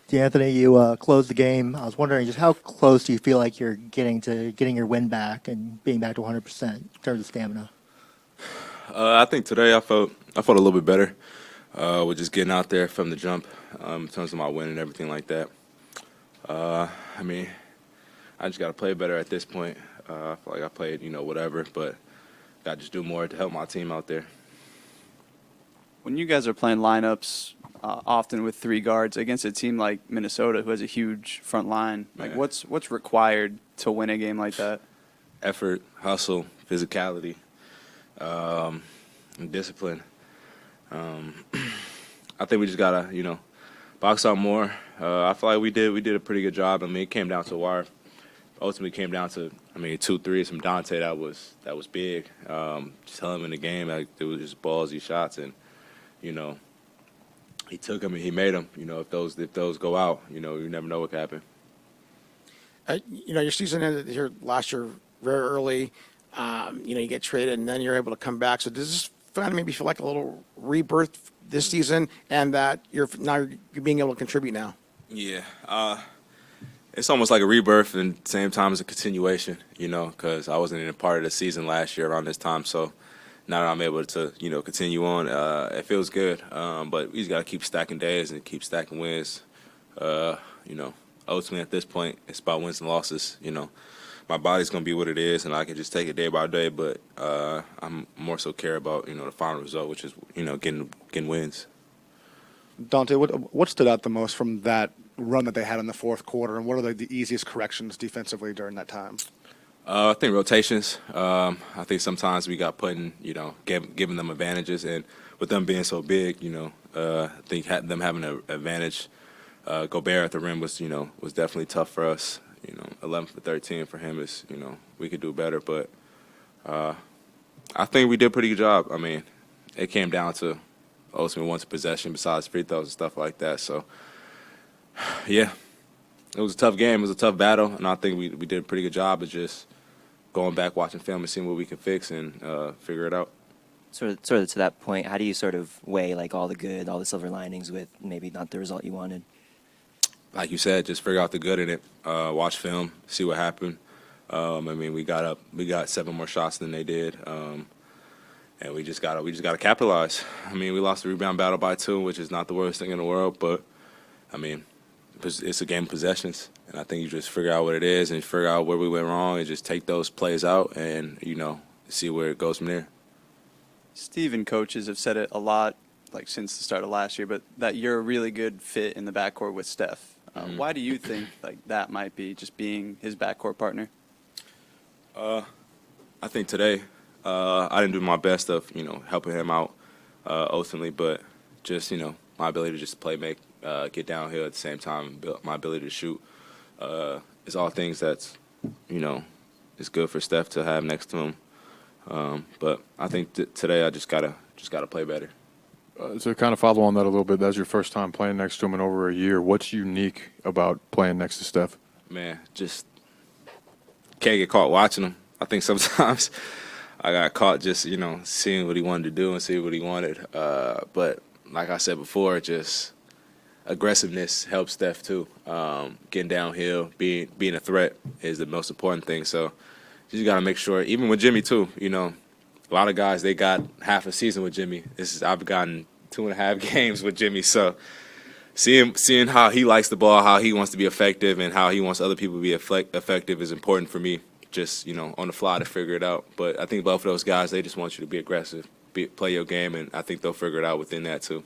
De'Anthony, you closed the game. I was wondering just how close do you feel like you're getting your win back and being back to 100% in terms of stamina? I think today I felt a little bit better with just getting out there from the jump in terms of my win and everything like that. I mean, I just got to play better at this point. I feel like I played, whatever, but got to just do more to help my team out there. When you guys are playing lineups often with three guards against a team like Minnesota, who has a huge front line, like what's required to win a game like that? Effort, hustle, physicality, and discipline. I think we just gotta, box out more. I feel like we did a pretty good job. I mean, it came down to a wire. Ultimately, came down to 2 threes from Dante. That was big. Just telling him in the game, like, it was just ballsy shots, and he took them and he made them. If those go out, you never know what could happen. Your season ended here last year very early. You get traded and then you're able to come back. So does this kind of maybe feel like a little rebirth this season, and that you're being able to contribute now? Yeah, it's almost like a rebirth and at the same time as a continuation. Because I wasn't in a part of the season last year around this time, so now that I'm able to continue on, it feels good. But we just got to keep stacking days and keep stacking wins. Ultimately at this point, it's about wins and losses. My body's gonna be what it is, and I can just take it day by day. But I'm more so care about the final result, which is getting wins. Dante, what stood out the most from that run that they had in the fourth quarter, and what are the easiest corrections defensively during that time? I think rotations. I think sometimes we got putting, giving them advantages, and with them being so big, I think them having an advantage. Gobert at the rim was definitely tough for us. 11 for 13 for him is, we could do better, but I think we did a pretty good job. I mean, it came down to ultimately once possession besides free throws and stuff like that. So, yeah, it was a tough game. It was a tough battle, and I think we did a pretty good job of just going back, watching film, and seeing what we can fix and figure it out. Sort of to that point, how do you sort of weigh like all the good, all the silver linings with maybe not the result you wanted? Like you said, just figure out the good in it. Watch film, see what happened. We got 7 more shots than they did, and we just gotta capitalize. We lost the rebound battle by 2, which is not the worst thing in the world, but it's a game of possessions, and I think you just figure out what it is and figure out where we went wrong and just take those plays out and see where it goes from there. Steve and coaches have said it a lot, like since the start of last year, but that you're a really good fit in the backcourt with Steph. Why do you think like that might be, just being his backcourt partner? I think today I didn't do my best of helping him out ultimately, but just my ability to just play make, get downhill at the same time, my ability to shoot is all things that's is good for Steph to have next to him. But I think today I just gotta play better. To kind of follow on that a little bit, that's your first time playing next to him in over a year. What's unique about playing next to Steph? Man, just can't get caught watching him. I think sometimes I got caught just, seeing what he wanted to do and see what he wanted. But like I said before, just aggressiveness helps Steph too. Getting downhill, being a threat is the most important thing. So you just got to make sure, even with Jimmy too, a lot of guys, they got half a season with Jimmy. I've gotten 2.5 games with Jimmy. So seeing how he likes the ball, how he wants to be effective, and how he wants other people to be effective is important for me. Just on the fly to figure it out. But I think both of those guys, they just want you to be aggressive, play your game, and I think they'll figure it out within that too.